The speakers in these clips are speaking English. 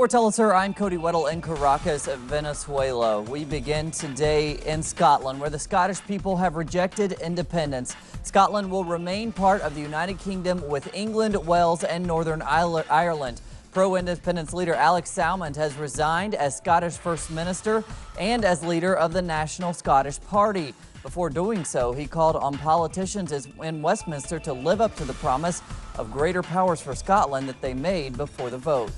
For teleSUR, I'm Cody Weddle in Caracas, Venezuela. We begin today in Scotland, where the Scottish people have rejected independence. Scotland will remain part of the United Kingdom with England, Wales, and Northern Ireland. Pro-independence leader Alex Salmond has resigned as Scottish First Minister and as leader of the National Scottish Party. Before doing so, he called on politicians in Westminster to live up to the promise of greater powers for Scotland that they made before the vote.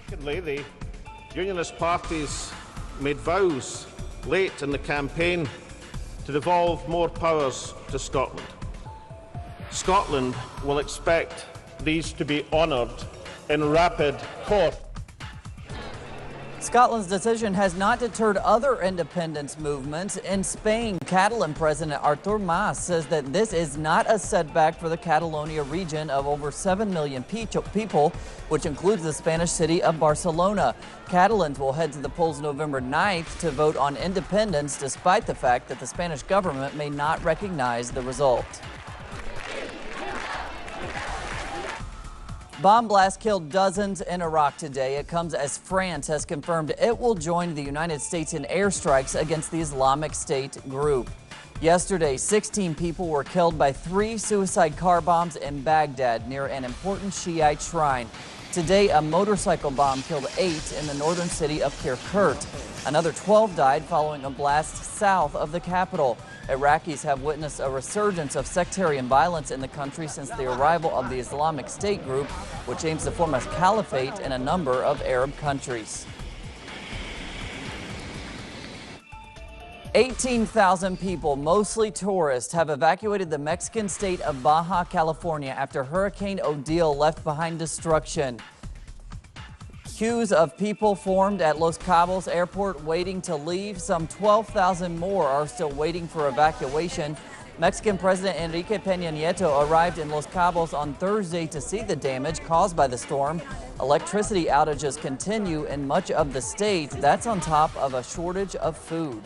Secondly, the Unionist parties made vows late in the campaign to devolve more powers to Scotland. Scotland will expect these to be honoured in rapid court. Scotland's decision has not deterred other independence movements. In Spain, Catalan President Artur Mas says that this is not a setback for the Catalonia region of over 7 million people, which includes the Spanish city of Barcelona. Catalans will head to the polls November 9th to vote on independence, despite the fact that the Spanish government may not recognize the result. Bomb blast killed dozens in Iraq today. It comes as France has confirmed it will join the United States in airstrikes against the Islamic State group. Yesterday, 16 people were killed by 3 suicide car bombs in Baghdad near an important Shiite shrine. Today, a motorcycle bomb killed 8 in the northern city of Kirkuk. Another 12 died following a blast south of the capital. Iraqis have witnessed a resurgence of sectarian violence in the country since the arrival of the Islamic State group, which aims to form a caliphate in a number of Arab countries. 18,000 people, mostly tourists, have evacuated the Mexican state of Baja California after Hurricane Odile left behind destruction. Queues of people formed at Los Cabos Airport waiting to leave. Some 12,000 more are still waiting for evacuation. Mexican President Enrique Peña Nieto arrived in Los Cabos on Thursday to see the damage caused by the storm. Electricity outages continue in much of the state. That's on top of a shortage of food.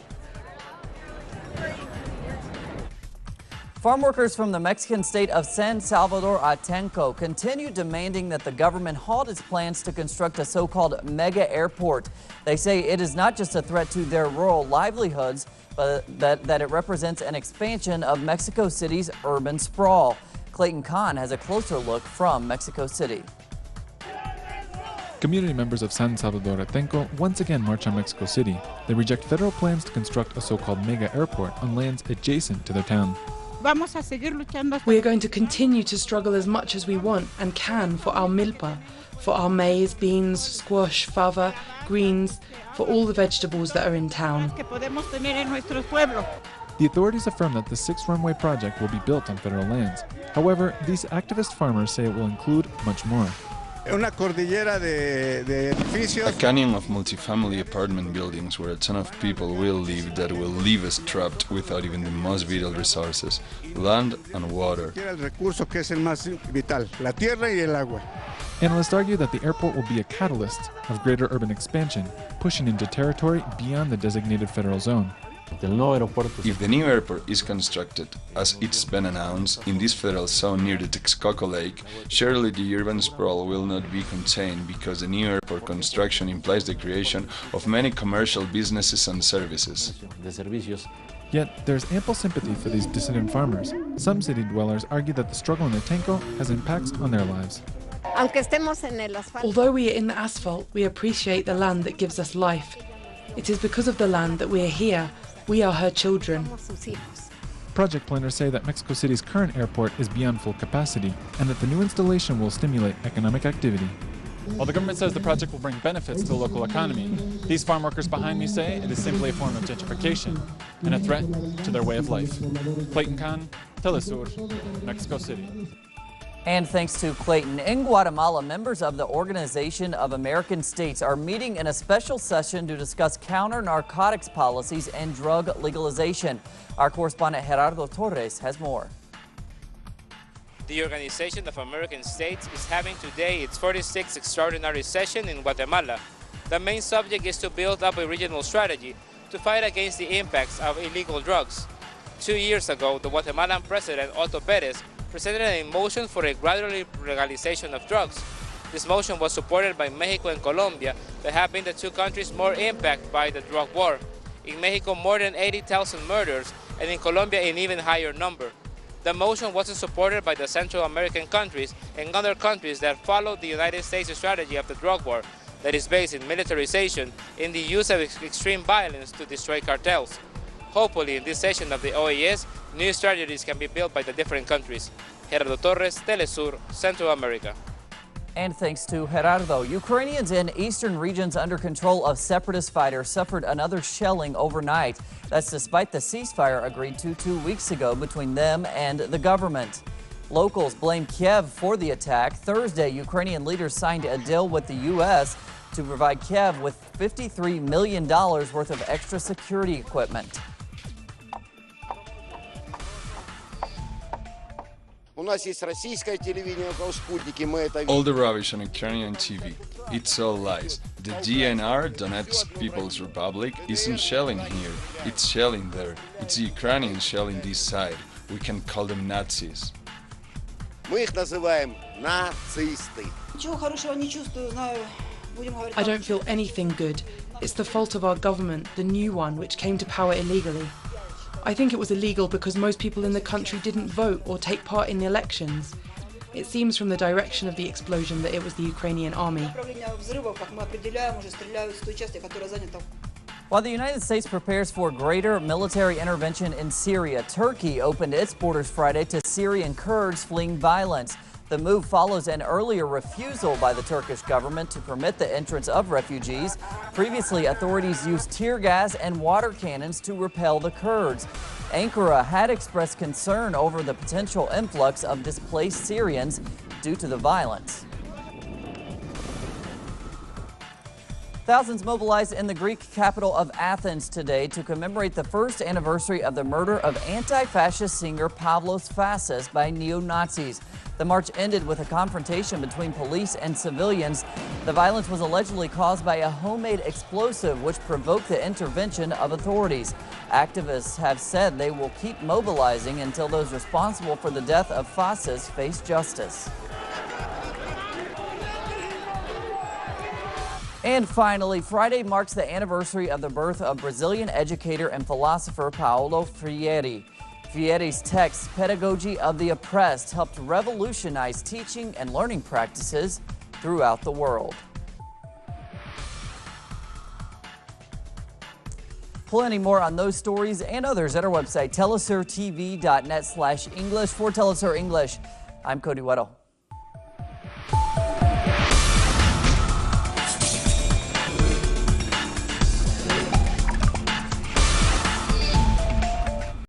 Farm workers from the Mexican state of San Salvador Atenco continue demanding that the government halt its plans to construct a so-called mega airport. They say it is not just a threat to their rural livelihoods, but that it represents an expansion of Mexico City's urban sprawl. Clayton Kahn has a closer look from Mexico City. Community members of San Salvador Atenco once again march on Mexico City. They reject federal plans to construct a so-called mega airport on lands adjacent to their town. We are going to continue to struggle as much as we want and can for our milpa, for our maize, beans, squash, fava, greens, for all the vegetables that are in town. The authorities affirm that the 6-runway project will be built on federal lands. However, these activist farmers say it will include much more. A canyon of multifamily apartment buildings where a ton of people will live that will leave us trapped without even the most vital resources, land and water. Analysts argue that the airport will be a catalyst of greater urban expansion, pushing into territory beyond the designated federal zone. If the new airport is constructed, as it's been announced, in this federal zone near the Texcoco Lake, surely the urban sprawl will not be contained because the new airport construction implies the creation of many commercial businesses and services. Yet, there's ample sympathy for these dissident farmers. Some city dwellers argue that the struggle in Atenco has impacts on their lives. Although we are in the asphalt, we appreciate the land that gives us life. It is because of the land that we are here. We are her children. Project planners say that Mexico City's current airport is beyond full capacity and that the new installation will stimulate economic activity. While the government says the project will bring benefits to the local economy, these farm workers behind me say it is simply a form of gentrification and a threat to their way of life. Clayton Kahn, teleSUR, Mexico City. And thanks to Clayton, in Guatemala, members of the Organization of American States are meeting in a special session to discuss counter-narcotics policies and drug legalization. Our correspondent Gerardo Torres has more. The Organization of American States is having today its 46th extraordinary session in Guatemala. The main subject is to build up a regional strategy to fight against the impacts of illegal drugs. 2 years ago, the Guatemalan president, Otto Perez, presented a motion for a gradual legalization of drugs. This motion was supported by Mexico and Colombia, that have been the two countries more impacted by the drug war. In Mexico, more than 80,000 murders, and in Colombia, an even higher number. The motion wasn't supported by the Central American countries and other countries that followed the United States strategy of the drug war, that is based in militarization, in the use of extreme violence to destroy cartels. Hopefully, in this session of the OAS, new strategies can be built by the different countries. Gerardo Torres, teleSUR, Central America. And thanks to Gerardo, Ukrainians in eastern regions under control of separatist fighters suffered another shelling overnight. That's despite the ceasefire agreed to 2 weeks ago between them and the government. Locals blame Kiev for the attack. Thursday, Ukrainian leaders signed a deal with the U.S. to provide Kiev with $53 million worth of extra security equipment. All the rubbish on Ukrainian TV, it's all lies. The DNR, Donetsk People's Republic, isn't shelling here, it's shelling there. It's the Ukrainians shelling this side. We can call them Nazis. I don't feel anything good. It's the fault of our government, the new one, which came to power illegally. I think it was illegal because most people in the country didn't vote or take part in the elections. It seems from the direction of the explosion that it was the Ukrainian army. While the United States prepares for greater military intervention in Syria, Turkey opened its borders Friday to Syrian Kurds fleeing violence. The move follows an earlier refusal by the Turkish government to permit the entrance of refugees. Previously, authorities used tear gas and water cannons to repel the Kurds. Ankara had expressed concern over the potential influx of displaced Syrians due to the violence. Thousands mobilized in the Greek capital of Athens today to commemorate the first anniversary of the murder of anti-fascist singer Pavlos Fassis by neo-Nazis. The march ended with a confrontation between police and civilians. The violence was allegedly caused by a homemade explosive which provoked the intervention of authorities. Activists have said they will keep mobilizing until those responsible for the death of Fassis face justice. And finally, Friday marks the anniversary of the birth of Brazilian educator and philosopher Paulo Freire. Freire's text, Pedagogy of the Oppressed, helped revolutionize teaching and learning practices throughout the world. Plenty more on those stories and others at our website, telesurtv.net/English. For teleSUR English, I'm Cody Weddle.